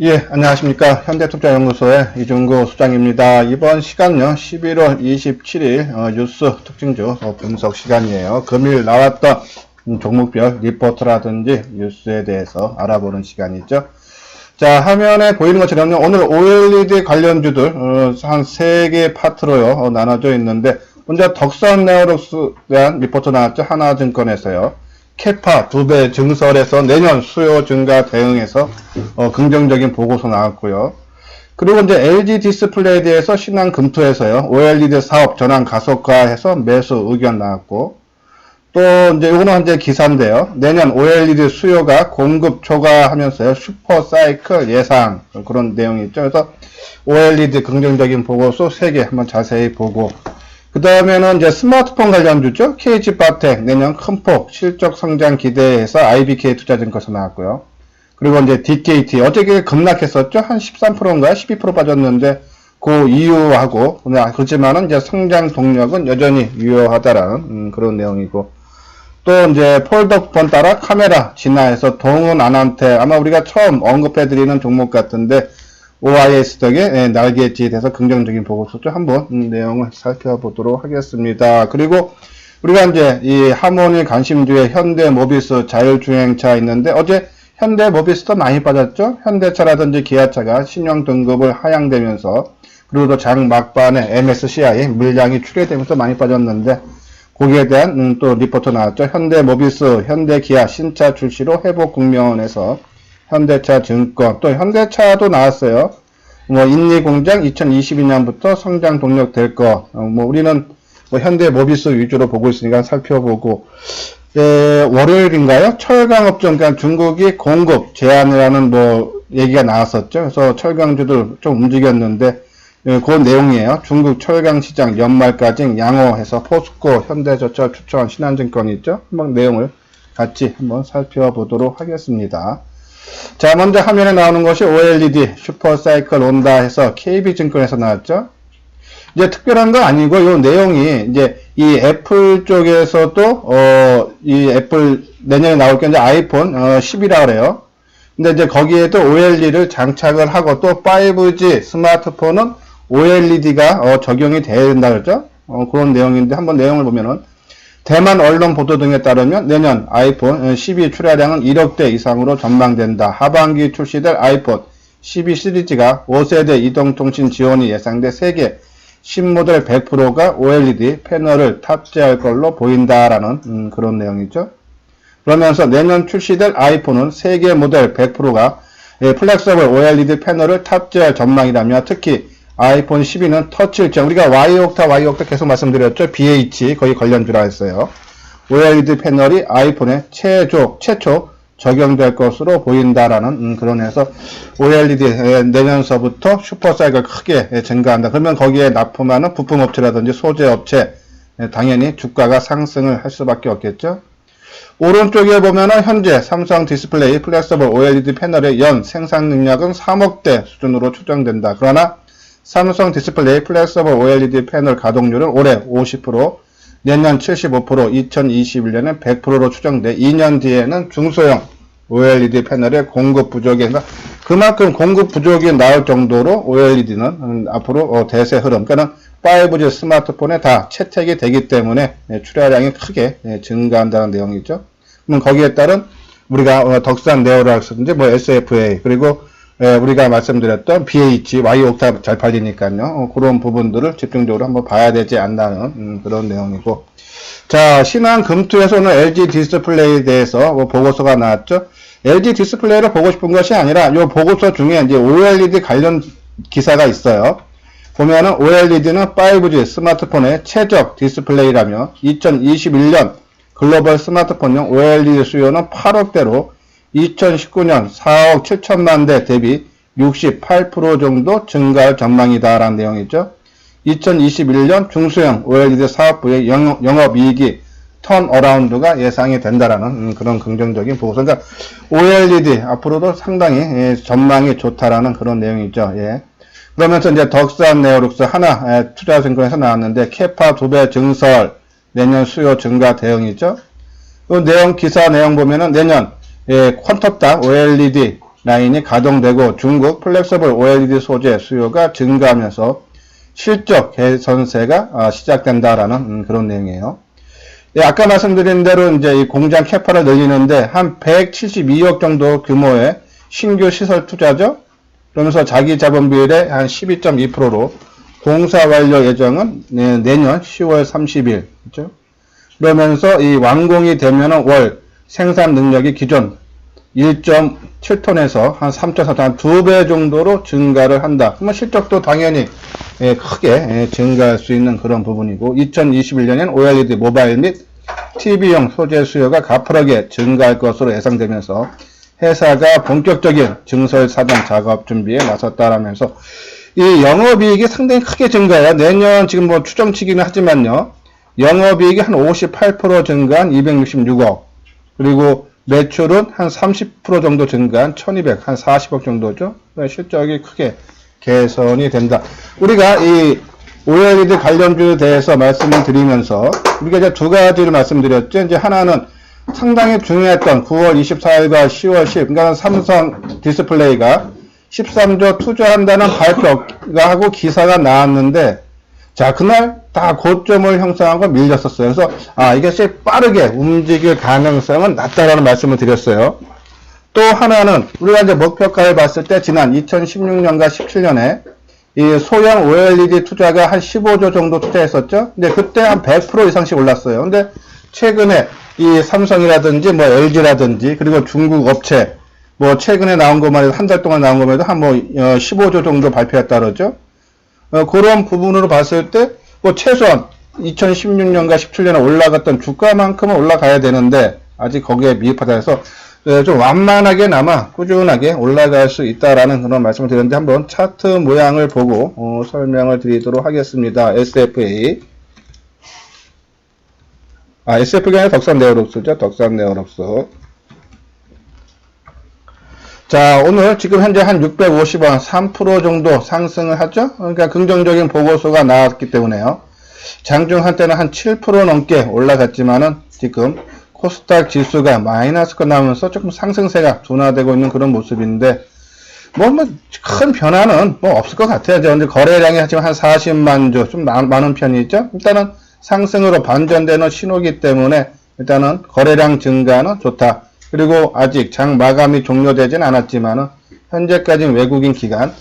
예, 안녕하십니까. 현대투자연구소의 이중구 수장입니다. 이번 시간요, 11월 27일 뉴스 특징주 분석 시간이에요. 금일 나왔던 종목별 리포트라든지 뉴스에 대해서 알아보는 시간이죠. 자, 화면에 보이는 것처럼요, 오늘 OLED 관련주들 한 3개 파트로요 나눠져 있는데, 먼저 덕산네오록스에 대한 리포트 나왔죠. 하나증권에서요. 캐파 2배 증설에서 내년 수요 증가 대응해서 긍정적인 보고서 나왔고요. 그리고 이제 LG 디스플레이에 대해서 신한 금토에서요. OLED 사업 전환 가속화해서 매수 의견 나왔고, 또 이제 이거는 이제 기사인데요. 내년 OLED 수요가 공급 초과하면서요. 슈퍼 사이클 예상 그런 내용이 있죠. 그래서 OLED 긍정적인 보고서 3개 한번 자세히 보고, 그 다음에는 이제 스마트폰 관련주죠. KG바텍 내년 큰 폭 실적 성장 기대해서 IBK 투자증권에서 나왔고요. 그리고 이제 DKT 어저께 급락했었죠. 한 13%인가 12% 빠졌는데 그 이유하고, 그렇지만은 이제 성장 동력은 여전히 유효하다라는 그런 내용이고, 또 이제 폴더 쿠폰 따라 카메라 진화해서 동은 안한테 아마 우리가 처음 언급해드리는 종목 같은데 OIS 덕에 날개짓 돼서 긍정적인 보고서죠. 한번 내용을 살펴보도록 하겠습니다. 그리고 우리가 이제 이 하모니 관심주의 현대모비스 자율주행차 있는데 어제 현대모비스도 많이 빠졌죠. 현대차라든지 기아차가 신용 등급을 하향되면서, 그리고 또 장 막반에 MSCI 물량이 출회되면서 많이 빠졌는데, 거기에 대한 또 리포트 나왔죠. 현대모비스, 현대기아 신차 출시로 회복 국면에서 현대차 증권, 또 현대차도 나왔어요. 뭐 인리공장 2022년부터 성장 동력 될 거. 뭐 우리는 뭐 현대모비스 위주로 보고 있으니까 살펴보고, 월요일인가요? 철강업종, 그러니까 중국이 공급 제한을 하는 뭐 얘기가 나왔었죠. 그래서 철강주들 좀 움직였는데, 그 내용이에요. 중국 철강 시장 연말까지 양호해서 포스코, 현대저철 추천 신한증권이 있죠. 한번 내용을 같이 한번 살펴보도록 하겠습니다. 자, 먼저 화면에 나오는 것이 OLED 슈퍼사이클 온다 해서 KB증권에서 나왔죠. 이제 특별한 거 아니고, 이 내용이 이제 이 애플 쪽에서도 이 애플 내년에 나올 게 이제 아이폰 10이라 그래요. 근데 이제 거기에도 OLED를 장착을 하고, 또 5G 스마트폰은 OLED가 적용이 돼야 된다 그랬죠. 그런 내용인데, 한번 내용을 보면은 대만 언론 보도 등에 따르면 내년 아이폰 12 출하량은 1억 대 이상으로 전망된다. 하반기 출시될 아이폰 12 시리즈가 5세대 이동통신 지원이 예상돼 세계 신모델 100%가 OLED 패널을 탑재할 걸로 보인다라는 그런 내용이죠. 그러면서 내년 출시될 아이폰은 세계 모델 100%가 플렉서블 OLED 패널을 탑재할 전망이라며, 특히 아이폰 12는 터치 일정, 우리가 Y옥타 계속 말씀드렸죠. BH 거의 관련주라 했어요. OLED 패널이 아이폰에 최초 적용될 것으로 보인다라는 그런 해서 OLED 내년서부터 슈퍼사이클 크게 증가한다. 그러면 거기에 납품하는 부품업체라든지 소재업체 당연히 주가가 상승을 할 수밖에 없겠죠. 오른쪽에 보면은 현재 삼성 디스플레이 플렉서블 OLED 패널의 연 생산 능력은 3억 대 수준으로 추정된다. 그러나 삼성 디스플레이 플렉서블 OLED 패널 가동률은 올해 50%, 내년 75%, 2021년엔 100%로 추정돼 2년 뒤에는 중소형 OLED 패널의 공급 부족이, 그만큼 공급 부족이 나올 정도로 OLED는 앞으로 대세 흐름, 그러니까 5G 스마트폰에 다 채택이 되기 때문에 출하량이 크게 증가한다는 내용이죠. 그럼 거기에 따른 우리가 덕산 네오락스든지 뭐 SFA, 그리고 우리가 말씀드렸던 BH, Y옥타 잘 팔리니까요. 그런 부분들을 집중적으로 한번 봐야 되지 않나는 그런 내용이고. 자, 신한 금투에서는 LG 디스플레이에 대해서 보고서가 나왔죠. LG 디스플레이를 보고 싶은 것이 아니라 이 보고서 중에 이제 OLED 관련 기사가 있어요. 보면은 OLED는 5G 스마트폰의 최적 디스플레이라며 2021년 글로벌 스마트폰용 OLED 수요는 8억대로 2019년 4억 7천만 대 대비 68% 정도 증가할 전망이다라는 내용이죠. 2021년 중소형 OLED 사업부의 영업이익이 턴어라운드가 예상이 된다라는 그런 긍정적인 보고서. 그러니까 OLED 앞으로도 상당히 전망이 좋다라는 그런 내용이죠. 예. 그러면서 이제 덕산 네오룩스 하나 투자증권에서 나왔는데 캐파 2배 증설 내년 수요 증가 대응이죠. 그 내용 기사 내용 보면은 내년 쿼텀당 OLED 라인이 가동되고 중국 플렉서블 OLED 소재 수요가 증가하면서 실적 개선세가 시작된다라는 그런 내용이에요. 예, 아까 말씀드린 대로 이제 이 공장 캐파를 늘리는데 한 172억 정도 규모의 신규 시설 투자죠. 그러면서 자기 자본 비율의 한 12.2%로 공사 완료 예정은 내년 10월 30일. 그렇죠? 그러면서 이 완공이 되면은 월 생산 능력이 기존 1.7톤에서 한 3.4톤, 한 2배 정도로 증가를 한다. 그러면 실적도 당연히 크게 증가할 수 있는 그런 부분이고, 2021년엔 OLED 모바일 및 TV용 소재 수요가 가파르게 증가할 것으로 예상되면서 회사가 본격적인 증설 사장 작업 준비에 나섰다라면서 이 영업이익이 상당히 크게 증가해요. 내년 지금 뭐 추정치기는 하지만요. 영업이익이 한 58% 증가한 266억. 그리고 매출은 한 30% 정도 증가한 1200, 한 40억 정도죠. 실적이 크게 개선이 된다. 우리가 이 OLED 관련주에 대해서 말씀을 드리면서 우리가 이제 두 가지를 말씀드렸죠. 이제 하나는 상당히 중요했던 9월 24일과 10월 10일, 그러니까 삼성 디스플레이가 13조 투자한다는 발표가 하고 기사가 나왔는데, 자, 그날 다 고점을 형성하고 밀렸었어요. 그래서, 이것이 빠르게 움직일 가능성은 낮다라는 말씀을 드렸어요. 또 하나는, 우리가 이제 목표가를 봤을 때, 지난 2016년과 17년에, 이 소형 OLED 투자가 한 15조 정도 투자했었죠? 근데 그때 한 100% 이상씩 올랐어요. 근데 최근에 이 삼성이라든지 뭐 LG라든지 그리고 중국 업체 뭐 최근에 나온 것만 해도 한 달 동안 나온 것만 해도 한 뭐 15조 정도 발표했다 그러죠. 그런 부분으로 봤을 때 뭐 최소한 2016년과 17년에 올라갔던 주가만큼은 올라가야 되는데 아직 거기에 미흡하다 해서 좀 완만하게나마 꾸준하게 올라갈 수 있다라는 그런 말씀을 드렸는데 한번 차트 모양을 보고 설명을 드리도록 하겠습니다. SFA. SF가 아니라 덕산네오록스죠. 덕산네오록스. 자, 오늘 지금 현재 한 650원, 3% 정도 상승을 하죠. 그러니까 긍정적인 보고서가 나왔기 때문에요. 장중 한때는 한 7% 넘게 올라갔지만은 지금 코스닥 지수가 마이너스가 나오면서 조금 상승세가 둔화되고 있는 그런 모습인데, 큰 변화는 없을 것 같아요. 이제 거래량이 하지만 한 40만 주, 좀 많은 편이죠. 일단은 상승으로 반전되는 신호기 때문에 일단은 거래량 증가는 좋다. 그리고 아직 장 마감이 종료되진 않았지만은 현재까지는 외국인 기관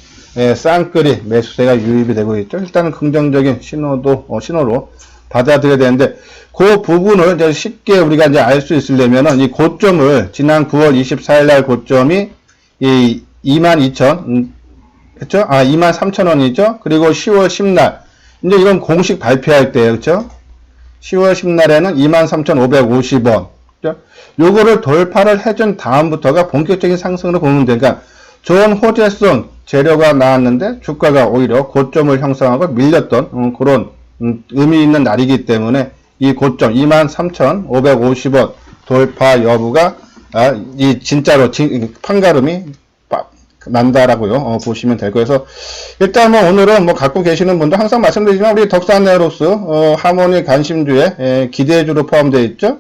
쌍끌이 매수세가 유입이 되고 있죠. 일단은 긍정적인 신호로 받아들여야 되는데 그 부분을 이제 쉽게 우리가 이제 알 수 있으려면은 이 고점을 지난 9월 24일 날 고점이 이 22,000 그렇죠? 23,000원이죠. 그리고 10월 10날 이제 이건 공식 발표할 때예요. 그렇죠? 10월 10날에는 23,550원. 그렇죠? 요거를 돌파를 해준 다음부터가 본격적인 상승으로 보면 되니까 좋은 호재성 재료가 나왔는데 주가가 오히려 고점을 형성하고 밀렸던 그런 의미 있는 날이기 때문에 이 고점 23,550원 돌파 여부가 이 진짜로 판가름이 난다라고요. 보시면 될 거예요. 그래서 일단 뭐 오늘은 뭐 갖고 계시는 분도 항상 말씀드리지만 우리 덕산네오록스 하모니 관심주에 기대주로 포함되어 있죠.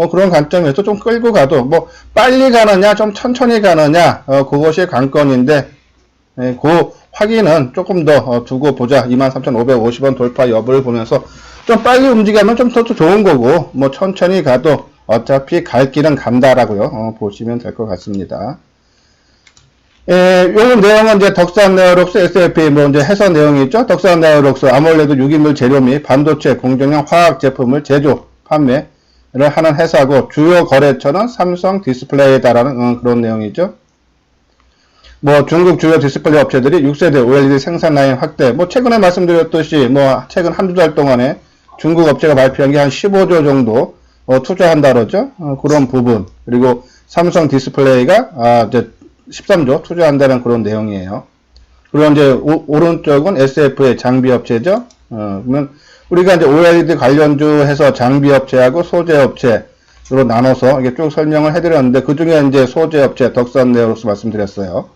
그런 관점에서 좀 끌고 가도 뭐 빨리 가느냐 좀 천천히 가느냐 그것이 관건인데 그 확인은 조금 더 두고 보자. 23,550원 돌파 여부를 보면서 좀 빨리 움직이면 좀 더 좋은 거고 뭐 천천히 가도 어차피 갈 길은 간다라고요. 보시면 될 것 같습니다. 요 내용은 이제 덕산네오록스 SFA 뭐 이제 해서 내용이 있죠. 덕산네오록스 아몰레드 유기물 재료 및 반도체 공정형 화학 제품을 제조 판매를 하는 회사고 주요 거래처는 삼성 디스플레이다라는 그런 내용이죠. 뭐 중국 주요 디스플레이 업체들이 6세대 OLED 생산 라인 확대, 뭐 최근에 말씀드렸듯이 뭐 최근 한두 달 동안에 중국 업체가 발표한 게 한 15조 정도 투자한다 그러죠. 그런 부분. 그리고 삼성 디스플레이가 이제 13조 투자한다는 그런 내용이에요. 그리고 이제 오른쪽은 SF의 장비 업체죠. 그러면 우리가 이제 OLED 관련주 해서 장비 업체하고 소재 업체로 나눠서 이게 쭉 설명을 해드렸는데 그 중에 이제 소재 업체 덕산네오록스 말씀드렸어요.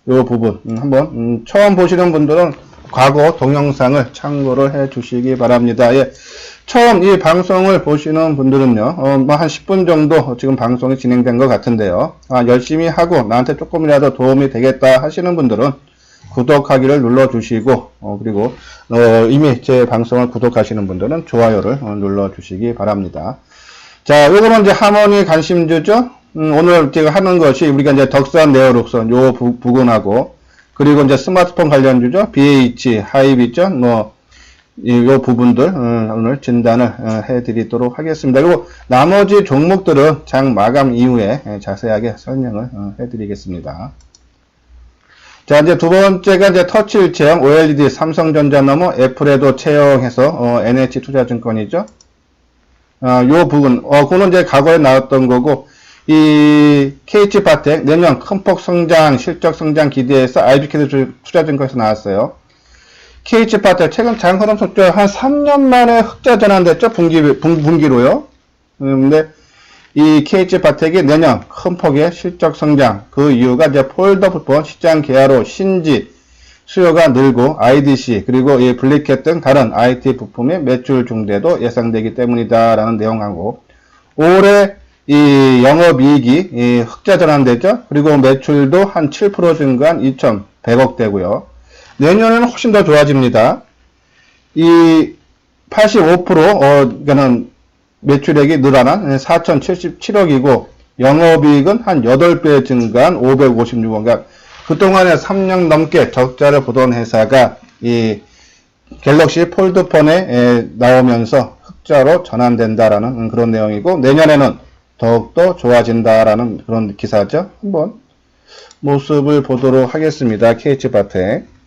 이 부분 한번 처음 보시는 분들은 과거 동영상을 참고를 해 주시기 바랍니다. 예. 처음 이 방송을 보시는 분들은요, 뭐 한 10분 정도 지금 방송이 진행된 것 같은데요. 열심히 하고 나한테 조금이라도 도움이 되겠다 하시는 분들은 구독하기를 눌러주시고, 그리고, 이미 제 방송을 구독하시는 분들은 좋아요를 눌러주시기 바랍니다. 자, 요거는 이제 하모니 관심주죠? 오늘 제가 하는 것이 우리가 이제 덕산 네오룩선 요 부분하고, 그리고 이제 스마트폰 관련주죠? BH, 하이비전, 요 부분들, 오늘 진단을 해드리도록 하겠습니다. 그리고 나머지 종목들은 장 마감 이후에 자세하게 설명을 해드리겠습니다. 자, 이제 두 번째가 이제 터치 일체형 OLED 삼성전자 넘어 애플에도 채용해서 NH투자증권이죠. 요 부분, 그거는 이제 과거에 나왔던 거고, 이 KH바텍 내년 큰 폭 성장, 실적 성장 기대해서 IBK 투자증권에서 나왔어요. KH바텍 최근 장 흐름 속도 한 3년 만에 흑자 전환됐죠. 분기로요. 근데 이 KH바텍이 내년 큰 폭의 실적 성장, 그 이유가 이제 폴더폰 시장 개화로 신지 수요가 늘고 IDC 그리고 이 블리켓 등 다른 IT 부품의 매출 중대도 예상되기 때문이다라는 내용하고, 올해 이 영업이익이 흑자 전환되죠. 그리고 매출도 한 7% 증가한 2,100억대고요. 내년에는 훨씬 더 좋아집니다. 이 85%, 그러니까는 매출액이 늘어난 4,077억이고, 영업이익은 한 8배 증가한 556억. 그러니까 그동안에 3년 넘게 적자를 보던 회사가 이 갤럭시 폴드폰에 나오면서 흑자로 전환된다라는 그런 내용이고, 내년에는 더욱더 좋아진다라는 그런 기사죠. 한번 모습을 보도록 하겠습니다. KH바텍.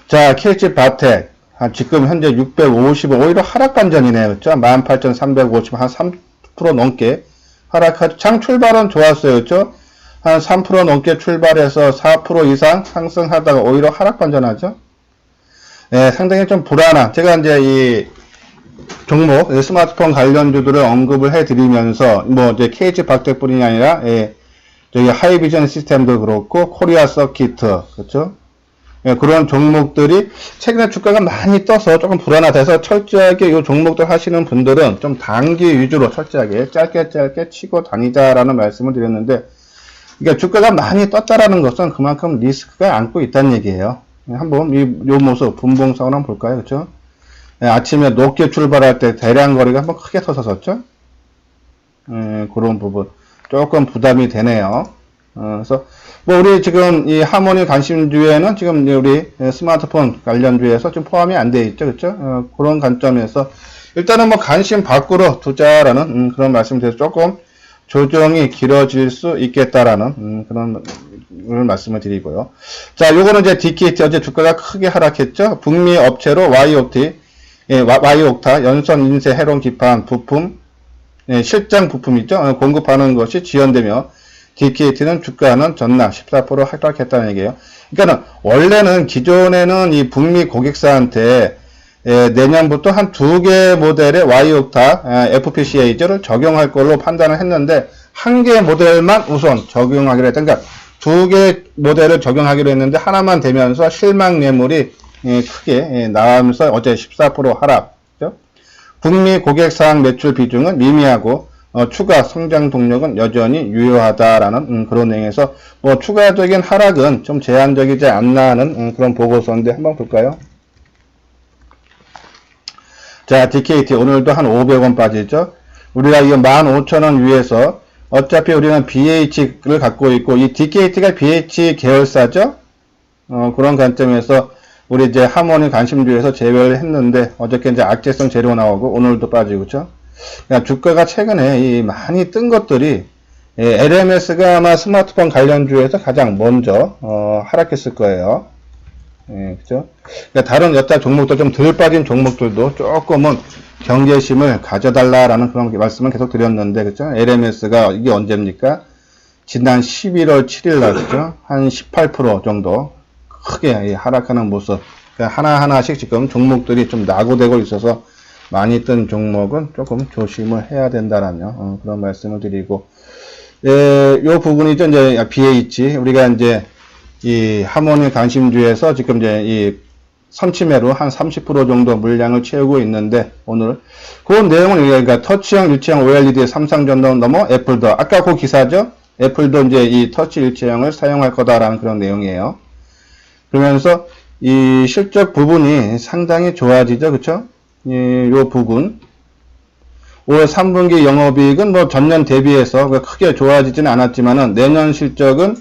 자, KH바텍. 지금 현재 650원, 오히려 하락 반전이네요. 그렇죠? 18,350, 한 3% 넘게 하락하죠. 장 출발은 좋았어요. 그렇죠? 한 3% 넘게 출발해서 4% 이상 상승하다가 오히려 하락 반전하죠. 네, 상당히 좀 불안한, 제가 이제 이 종목, 스마트폰 관련주들을 언급을 해드리면서, 뭐, 이제 KH바텍뿐이 아니라, 저기 하이비전 시스템도 그렇고, 코리아 서키트, 그렇죠? 예, 그런 종목들이 최근에 주가가 많이 떠서 조금 불안하다해서 철저하게 이 종목들 하시는 분들은 좀 단기 위주로 철저하게 짧게 치고 다니자라는 말씀을 드렸는데, 그러니까 주가가 많이 떴다라는 것은 그만큼 리스크가 안고 있다는 얘기예요. 한번 요 모습 분봉상을 한번 볼까요? 그렇죠? 예, 아침에 높게 출발할 때 대량 거래가 한번 크게 섰었죠? 그런 부분 조금 부담이 되네요. 그래서 뭐 우리 지금 이 하모니 관심주에는 지금 우리 스마트폰 관련주에서 좀 포함이 안 돼 있죠, 그렇죠? 그런 관점에서 일단은 뭐 관심 밖으로 투자라는 그런 말씀드려서 조금 조정이 길어질 수 있겠다라는 그런 말씀을 드리고요. 자, 요거는 이제 DKT 어제 주가가 크게 하락했죠. 북미 업체로 Y옥타 연선 인쇄 회론 기판 부품 실장 부품이죠. 공급하는 것이 지연되며 DKT는 주가는 전날 14% 하락했다는 얘기예요. 그러니까는 원래는 기존에는 이 북미 고객사한테 내년부터 한 2개 모델의 Y옥타 FPGA를 적용할 걸로 판단을 했는데, 한 개 모델만 우선 적용하기로 했다. 그러니까 2개 모델을 적용하기로 했는데 하나만 되면서 실망 매물이 크게 나오면서 어제 14% 하락. 북미 고객사항 매출 비중은 미미하고 추가 성장 동력은 여전히 유효하다라는 그런 내용에서 뭐 추가적인 하락은 좀 제한적이지 않나 하는 그런 보고서인데 한번 볼까요? 자, DKT 오늘도 한 500원 빠지죠. 우리가 이거 15,000원 위에서 어차피 우리는 BH를 갖고 있고 이 DKT가 BH 계열사죠. 그런 관점에서 우리 이제 하모니 관심주에서 제외를 했는데 어저께 이제 악재성 재료 나오고 오늘도 빠지고 그렇죠? 그러니까 주가가 최근에 많이 뜬 것들이 LMS가 아마 스마트폰 관련주에서 가장 먼저 하락했을 거예요. 그죠? 그러니까 다른 여타 종목들 좀 덜 빠진 종목들도 조금은 경계심을 가져달라라는 그런 말씀을 계속 드렸는데, 그죠? LMS가 이게 언제입니까? 지난 11월 7일 날, 그죠? 한 18% 정도 크게 하락하는 모습. 그러니까 하나하나씩 지금 종목들이 좀 낙오되고 있어서 많이 뜬 종목은 조금 조심을 해야 된다라는 그런 말씀을 드리고, 요 부분이죠. 이제 BH 우리가 이제 이 하모니 관심주에서 지금 이제 이 선침해로 한 30% 정도 물량을 채우고 있는데, 오늘 그 내용은 그러니까 터치형, 일체형 OLED 삼성전동 넘어 애플도, 아까 그 기사죠? 애플도 이제 이 터치 일체형을 사용할 거다라는 그런 내용이에요. 그러면서 이 실적 부분이 상당히 좋아지죠, 그쵸? 요 부분. 올 3분기 영업이익은 뭐 전년 대비해서 크게 좋아지지는 않았지만은 내년 실적은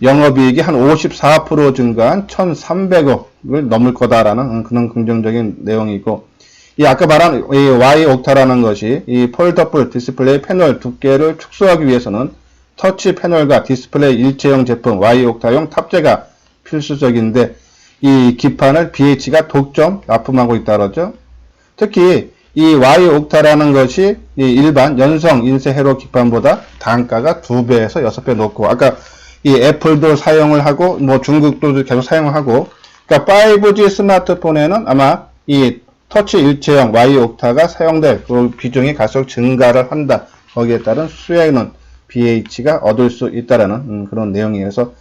영업이익이 한 54% 증가한 1,300억을 넘을 거다라는 그런 긍정적인 내용이고, 이 아까 말한 이 Y 옥타라는 것이 이 폴더블 디스플레이 패널 두께를 축소하기 위해서는 터치 패널과 디스플레이 일체형 제품 Y 옥타용 탑재가 필수적인데, 이 기판을 BH가 독점 납품하고 있다 그러죠. 특히 이 Y 옥타라는 것이 이 일반 연성 인쇄 회로 기판보다 단가가 2배에서 6배 높고, 아까 이 애플도 사용을 하고 뭐 중국도 계속 사용을 하고, 그러니까 5G 스마트폰에는 아마 이 터치 일체형 Y 옥타가 사용될 그 비중이 갈수록 증가를 한다. 거기에 따른 수혜는 BH가 얻을 수 있다라는 그런 내용이어서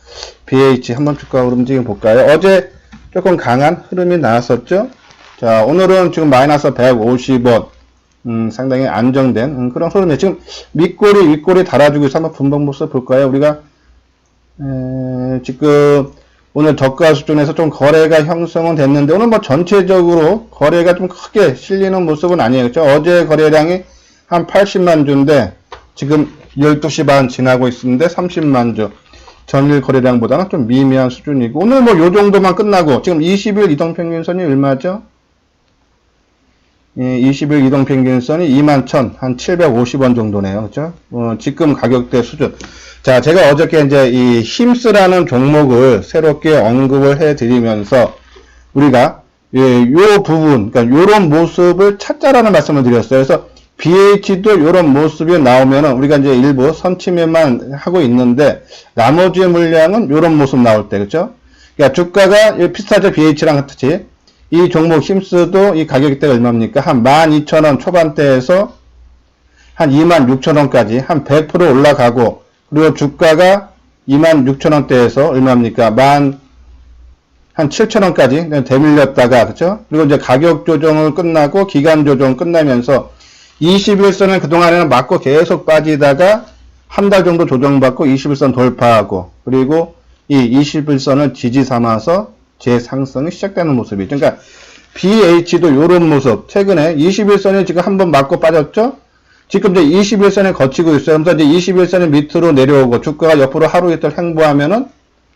BH 한번 주가 움직임 볼까요? 어제 조금 강한 흐름이 나왔었죠. 자, 오늘은 지금 마이너스 150원, 상당히 안정된 그런 흐름이에요. 지금 밑꼬리, 윗꼬리 달아주고 있어. 한번 분봉 모습 볼까요? 우리가 지금 오늘 저가 수준에서 좀 거래가 형성은 됐는데, 오늘 뭐 전체적으로 거래가 좀 크게 실리는 모습은 아니에요. 그렇죠? 어제 거래량이 한 80만 주인데 지금 12시 반 지나고 있는데 30만 주. 전일 거래량보다는 좀 미미한 수준이고, 오늘 뭐 요 정도만 끝나고, 지금 20일 이동평균선이 얼마죠? 20일 이동평균선이 21,750원 정도네요. 그죠? 지금 가격대 수준. 자, 제가 어저께 이제 이 힘스라는 종목을 새롭게 언급을 해 드리면서 우리가 요 부분, 그러니까 요런 모습을 찾자라는 말씀을 드렸어요. 그래서 BH도 요런 모습이 나오면은 우리가 이제 일부 선침해만 하고 있는데, 나머지 물량은 요런 모습 나올 때, 그죠? 그러니까 주가가 비슷하죠, BH랑 같이. 이 종목 힘스도 이 가격대가 얼마입니까? 한 12,000원 초반대에서 한 26,000원까지 한 100% 올라가고, 그리고 주가가 26,000원대에서 얼마입니까? 한 7,000원까지 대밀렸다가, 그죠? 그리고 이제 가격 조정을 끝나고 기간 조정 끝나면서 21선을 그동안에는 맞고 계속 빠지다가 한 달 정도 조정받고 21선 돌파하고, 그리고 이 21선을 지지 삼아서 재상승이 시작되는 모습이죠. 그러니까 BH도 이런 모습, 최근에 21선이 지금 한번 맞고 빠졌죠? 지금 이제 21선에 거치고 있어요. 그래서 이제 21선이 밑으로 내려오고 주가가 옆으로 하루 이틀 횡보하면은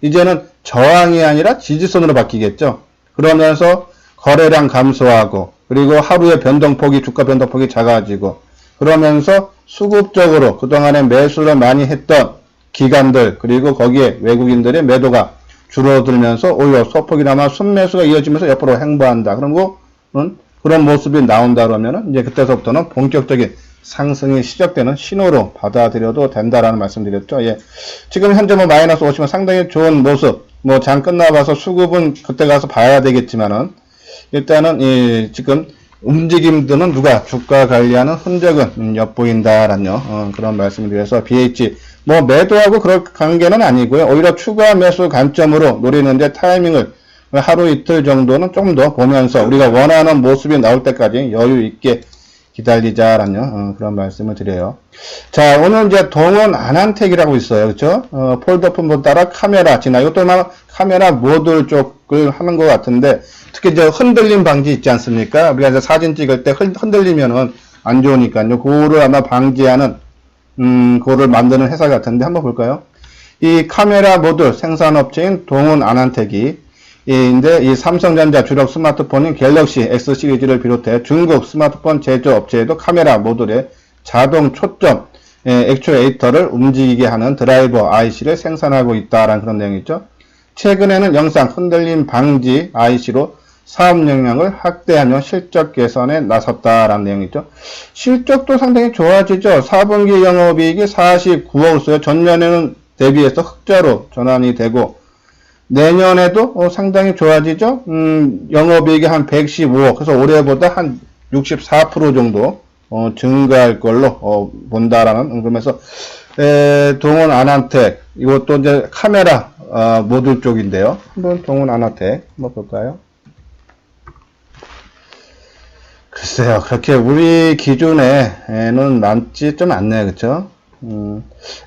이제는 저항이 아니라 지지선으로 바뀌겠죠. 그러면서 거래량 감소하고, 그리고 하루의 변동폭이, 주가 변동폭이 작아지고, 그러면서 수급적으로 그동안에 매수를 많이 했던 기관들, 그리고 거기에 외국인들의 매도가 줄어들면서 오히려 소폭이나마 순매수가 이어지면서 옆으로 횡보한다. 그런 모습이 나온다 그러면은 이제 그때서부터는 본격적인 상승이 시작되는 신호로 받아들여도 된다라는 말씀드렸죠. 예. 지금 현재 뭐 마이너스 50은 상당히 좋은 모습, 뭐 장 끝나봐서 수급은 그때 가서 봐야 되겠지만은, 일단은 지금 움직임들은 누가 주가 관리하는 흔적은 엿보인다라는 그런 말씀을 드려서 BH 뭐 매도하고 그럴 관계는 아니고요. 오히려 추가 매수 관점으로 노리는데 타이밍을 하루 이틀 정도는 좀 더 보면서 우리가 원하는 모습이 나올 때까지 여유 있게 기다리자라는 그런 말씀을 드려요. 자, 오늘 이제 동원 안한택이라고 있어요. 그렇죠? 폴더폰 따라 카메라 지나 이것도 카메라 모듈 쪽을 하는 것 같은데, 특히 이제 흔들림 방지 있지 않습니까? 우리가 이제 사진 찍을 때 흔들리면은 안 좋으니까요. 그거를 아마 방지하는 그거를 만드는 회사 같은데 한번 볼까요? 이 카메라 모듈 생산업체인 동원 안한택이 인데 이 삼성전자 주력 스마트폰인 갤럭시 S 시리즈를 비롯해 중국 스마트폰 제조업체에도 카메라 모듈에 자동 초점 액추에이터를 움직이게 하는 드라이버 IC를 생산하고 있다라는 그런 내용이죠. 최근에는 영상 흔들림 방지 IC로 사업 역량을 확대하며 실적 개선에 나섰다라는 내용이죠. 실적도 상당히 좋아지죠. 4분기 영업이익이 49억수요. 전년에는 대비해서 흑자로 전환이 되고, 내년에도 상당히 좋아지죠. 영업이익이 한 115억, 그래서 올해보다 한 64% 정도 증가할 걸로 본다라는, 그러면서 동원 안한택, 이것도 이제 카메라 모듈 쪽인데요. 한번 동원 안한택 한번 볼까요? 글쎄요, 그렇게 우리 기준에는 맞지 좀 않네요, 그쵸?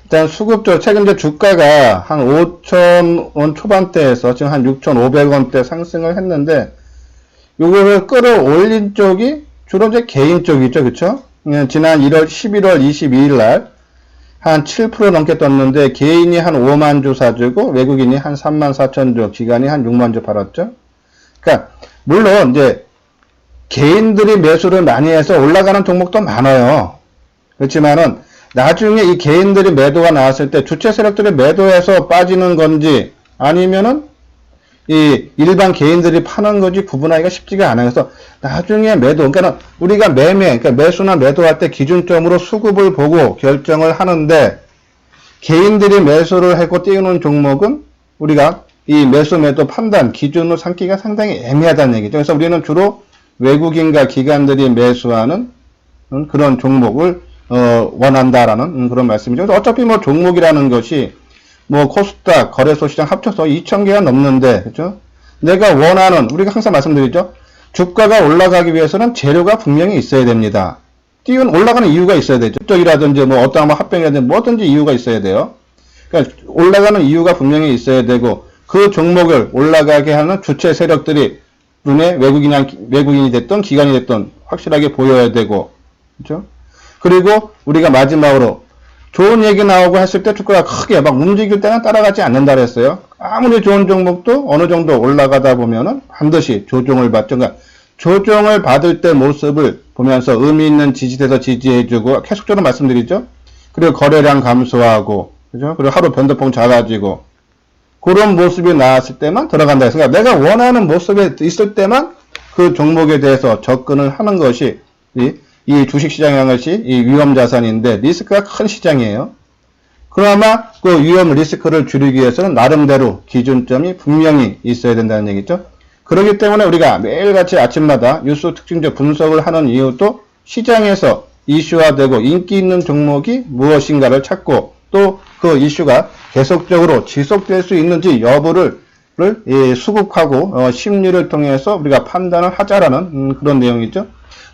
일단 수급적, 최근 이제 주가가 한 5,000원 초반대에서 지금 한 6,500원대 상승을 했는데, 요거를 끌어올린 쪽이 주로 이제 개인 쪽이죠, 그쵸? 지난 11월 22일 날 한 7% 넘게 떴는데, 개인이 한 5만 주 사주고, 외국인이 한 3만 4천 주, 기관이 한 6만 주 팔았죠? 그러니까, 물론 이제, 개인들이 매수를 많이 해서 올라가는 종목도 많아요. 그렇지만은 나중에 이 개인들이 매도가 나왔을 때 주체 세력들이 매도해서 빠지는 건지 아니면은 이 일반 개인들이 파는 건지 구분하기가 쉽지가 않아요. 그래서 나중에 매도, 그러니까 우리가 그러니까 매수나 매도할 때 기준점으로 수급을 보고 결정을 하는데 개인들이 매수를 하고 띄우는 종목은 우리가 이 매수 매도 판단 기준으로 삼기가 상당히 애매하다는 얘기죠. 그래서 우리는 주로 외국인과 기관들이 매수하는 그런 종목을 원한다라는 그런 말씀이죠. 어차피 뭐 종목이라는 것이 뭐 코스닥 거래소 시장 합쳐서 2,000개가 넘는데, 그렇죠? 내가 원하는, 우리가 항상 말씀드리죠. 주가가 올라가기 위해서는 재료가 분명히 있어야 됩니다. 올라가는 이유가 있어야 되죠. 쪽이라든지 뭐 어떠한 합병이라든지 뭐든지 이유가 있어야 돼요. 그러니까 올라가는 이유가 분명히 있어야 되고 그 종목을 올라가게 하는 주체 세력들이 눈에 외국인이 됐던 기관이 됐던 확실하게 보여야 되고, 그렇죠? 그리고 우리가 마지막으로 좋은 얘기 나오고 했을 때 주가가 크게 막 움직일 때는 따라가지 않는다 그랬어요. 아무리 좋은 종목도 어느 정도 올라가다 보면은 반드시 조정을 받죠. 그러니까 조정을 받을 때 모습을 보면서 의미 있는 지지대에서 지지해주고 계속적으로 말씀드리죠. 그리고 거래량 감소하고, 그죠? 그리고 하루 변동폭 작아지고 그런 모습이 나왔을 때만 들어간다. 그러니까 내가 원하는 모습에 있을 때만 그 종목에 대해서 접근을 하는 것이 이 주식시장이라는 것이 이 위험 자산인데 리스크가 큰 시장이에요. 그나마 그 위험 리스크를 줄이기 위해서는 나름대로 기준점이 분명히 있어야 된다는 얘기죠. 그렇기 때문에 우리가 매일같이 아침마다 뉴스 특징적 분석을 하는 이유도 시장에서 이슈화되고 인기 있는 종목이 무엇인가를 찾고 또 그 이슈가 계속적으로 지속될 수 있는지 여부를 수급하고 심리를 통해서 우리가 판단을 하자라는 그런 내용이죠.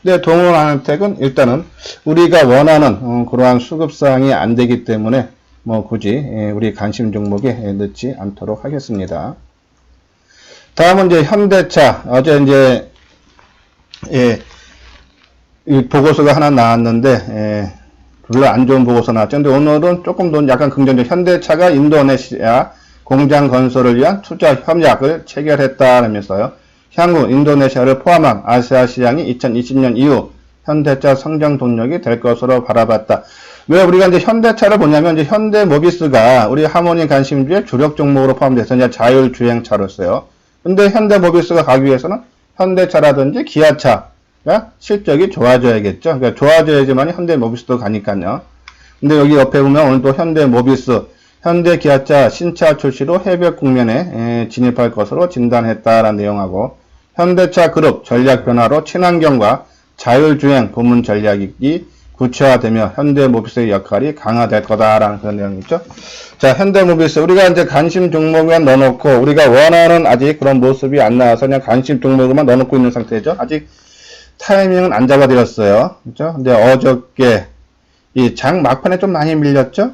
근데 동원한택은 일단은 우리가 원하는 그러한 수급사항이 안 되기 때문에 뭐 굳이 우리 관심 종목에 넣지 않도록 하겠습니다. 다음은 이제 현대차. 어제 이제 이 보고서가 하나 나왔는데 별로 안 좋은 보고서 나왔죠. 근데 오늘은 조금 더 약간 긍정적. 현대차가 인도네시아 공장 건설을 위한 투자 협약을 체결했다라면서요. 향후 인도네시아를 포함한 아시아 시장이 2020년 이후 현대차 성장 동력이 될 것으로 바라봤다. 왜 우리가 이제 현대차를 보냐면 이제 현대모비스가 우리 하모니 관심주의 주력 종목으로 포함돼서 이제 자율주행차로서요. 근데 현대모비스가 가기 위해서는 현대차라든지 기아차가 실적이 좋아져야겠죠. 그러니까 좋아져야지만 현대모비스도 가니까요. 근데 여기 옆에 보면 오늘 또 현대모비스, 현대기아차 신차 출시로 해벽 국면에 진입할 것으로 진단했다라는 내용하고 현대차 그룹 전략 변화로 친환경과 자율주행 부문 전략이 구체화되며 현대모비스의 역할이 강화될 거다라는 그런 내용이 있죠. 자, 현대모비스 우리가 이제 관심 종목만 넣어놓고 우리가 원하는 아직 그런 모습이 안 나와서 그냥 관심 종목만 넣어놓고 있는 상태죠. 아직 타이밍은 안 잡아드렸어요. 그죠? 근데 어저께 이 장 막판에 좀 많이 밀렸죠?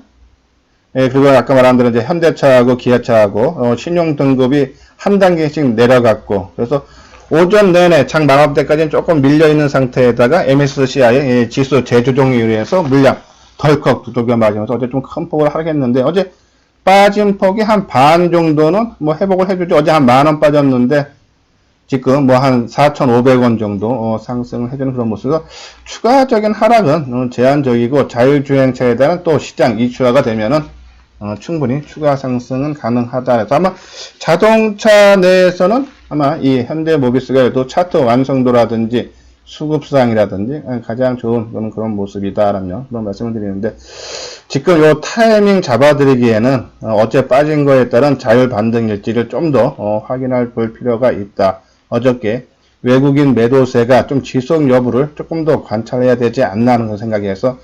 예, 그리고 아까 말한 대로 이제 현대차하고 기아차하고 신용 등급이 한 단계씩 내려갔고 그래서 오전 내내 장 마감 때까지는 조금 밀려 있는 상태에다가 MSCI 지수 재조정에 의해서 물량 덜컥 두들겨 맞으면서 어제 좀 큰 폭을 하겠는데 어제 빠진 폭이 한 반 정도는 뭐 회복을 해주죠. 어제 한 10,000원 빠졌는데 지금 뭐 한 4,500원 정도 상승을 해주는 그런 모습으로 추가적인 하락은 제한적이고 자율주행차에 대한 또 시장 이슈화가 되면은 충분히 추가 상승은 가능하다. 그래서 아마 자동차 내에서는 아마 이 현대모비스가 또 차트 완성도라든지 수급사항이라든지 가장 좋은 그런 모습이다라며 그런 말씀을 드리는데 지금 요 타이밍 잡아드리기에는 어제 빠진 거에 따른 자율 반등일지를 좀 더 확인할 볼 필요가 있다. 어저께 외국인 매도세가 좀 지속 여부를 조금 더 관찰해야 되지 않나 하는 생각에서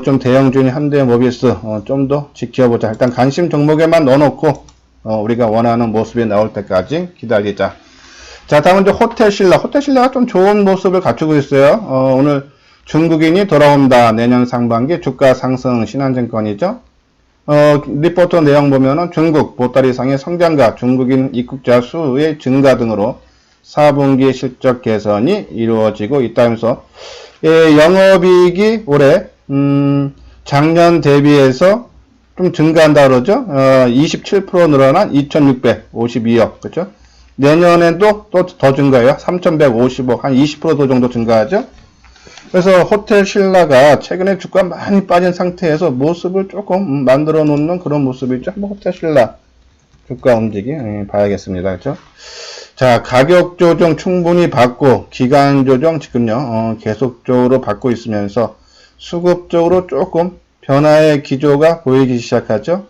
좀 대형주인 현대모비스 좀 더 지켜보자. 일단 관심 종목에만 넣어놓고 우리가 원하는 모습이 나올 때까지 기다리자. 자, 다음은 이제 호텔신라. 호텔신라가 좀 좋은 모습을 갖추고 있어요. 오늘 중국인이 돌아온다. 내년 상반기 주가 상승 신한증권이죠. 리포트 내용 보면은 중국 보따리상의 성장과 중국인 입국자 수의 증가 등으로 4분기 실적 개선이 이루어지고 있다면서, 예, 영업이익이 올해, 작년 대비해서 좀 증가한다 그러죠. 27% 늘어난 2,652억. 그죠? 내년에도 또 더 증가해요. 3,150억. 한 20% 정도 증가하죠. 그래서 호텔 신라가 최근에 주가 많이 빠진 상태에서 모습을 조금 만들어 놓는 그런 모습이죠. 한번 호텔 신라 주가 움직임 봐야겠습니다. 그렇죠? 자, 가격 조정 충분히 받고 기간 조정 지금요 계속적으로 받고 있으면서 수급적으로 조금 변화의 기조가 보이기 시작하죠.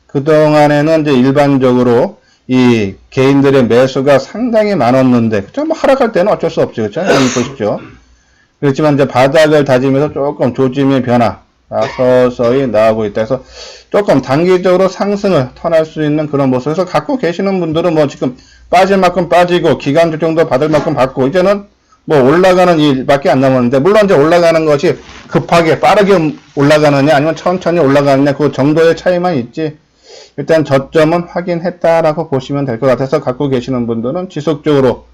그동안에는 이제 일반적으로 이 개인들의 매수가 상당히 많았는데, 그죠? 뭐 하락할 때는 어쩔 수 없죠. 그죠? 여기 보십시오. 그렇지만 이제 바닥을 다지면서 조금 조짐의 변화가 서서히 나오고 있다. 그래서 조금 단기적으로 상승을 턴할 수 있는 그런 모습에서 갖고 계시는 분들은 뭐 지금 빠질 만큼 빠지고 기간 조정도 받을 만큼 받고 이제는 뭐 올라가는 일밖에 안 남았는데, 물론 이제 올라가는 것이 급하게 빠르게 올라가느냐 아니면 천천히 올라가느냐 그 정도의 차이만 있지, 일단 저점은 확인했다라고 보시면 될 것 같아서 갖고 계시는 분들은 지속적으로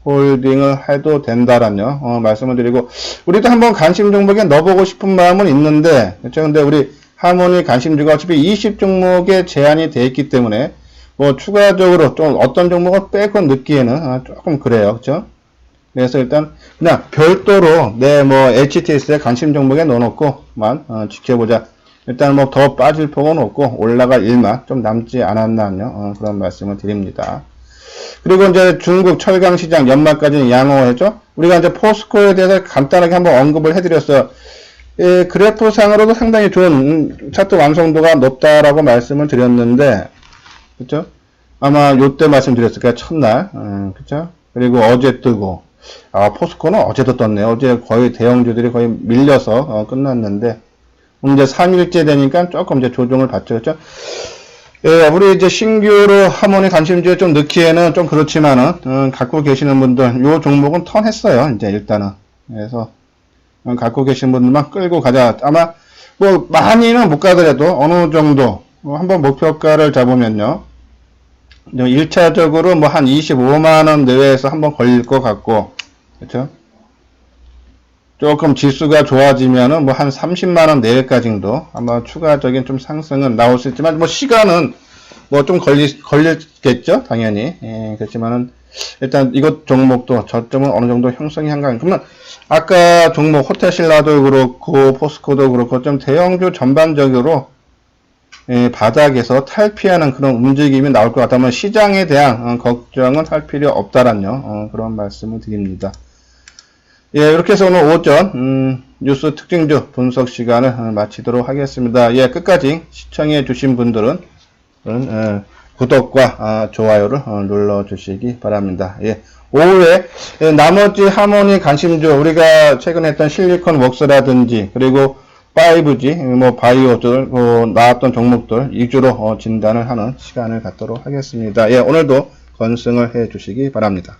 홀딩을 해도 된다라뇨 말씀을 드리고, 우리도 한번 관심 종목에 넣어보고 싶은 마음은 있는데, 그렇죠? 근데 우리 하모니 관심주가 어차피 20 종목에 제한이 되어 있기 때문에 뭐 추가적으로 좀 어떤 종목을 빼고 넣기에는 조금 그래요. 그렇죠? 그래서 일단 그냥 별도로 내 뭐 HTS에 관심 종목에 넣어놓고만 지켜보자. 일단 뭐 더 빠질 폭은 없고 올라갈 일만 좀 남지 않았나요? 그런 말씀을 드립니다. 그리고 이제 중국 철강 시장 연말까지는 양호했죠. 우리가 이제 포스코에 대해서 간단하게 한번 언급을 해드렸어요. 예, 그래프상으로도 상당히 좋은 차트 완성도가 높다라고 말씀을 드렸는데, 그렇죠? 아마 요때 말씀드렸을 거예요. 첫날, 그렇죠? 그리고 어제 뜨고, 포스코는 어제도 떴네요. 어제 거의 대형주들이 거의 밀려서 끝났는데, 이제 3일째 되니까 조금 이제 조정을 받죠. 그렇죠? 예, 우리 이제 신규로 하모니 관심주에 좀 넣기에는 좀 그렇지만은, 갖고 계시는 분들, 요 종목은 턴했어요. 이제 일단은. 그래서, 갖고 계신 분들만 끌고 가자. 아마, 뭐, 많이는 못 가더라도 어느 정도, 한번 목표가를 잡으면요. 1차적으로 뭐 한 25만원 내외에서 한번 걸릴 것 같고, 그쵸? 조금 지수가 좋아지면은 뭐 한 30만원 내외까지도 아마 추가적인 좀 상승은 나올 수 있지만, 뭐 시간은 뭐 좀 걸리겠죠? 당연히. 예, 그렇지만은 일단 이것 종목도 저점은 어느 정도 형성이 한가. 그러면 아까 종목 호텔신라도 그렇고 포스코도 그렇고 좀 대형주 전반적으로 바닥에서 탈피하는 그런 움직임이 나올 것 같다면 시장에 대한 걱정은 할 필요 없다라는 그런 말씀을 드립니다. 예, 이렇게 해서 오늘 오전 뉴스 특징주 분석 시간을 마치도록 하겠습니다. 예, 끝까지 시청해 주신 분들은 구독과 좋아요를 눌러주시기 바랍니다. 예, 오후에 나머지 하모니 관심주, 우리가 최근에 했던 실리콘 웍스라든지 그리고 5G, 뭐 바이오들 나왔던 종목들 위주로 진단을 하는 시간을 갖도록 하겠습니다. 예, 오늘도 건승을 해 주시기 바랍니다.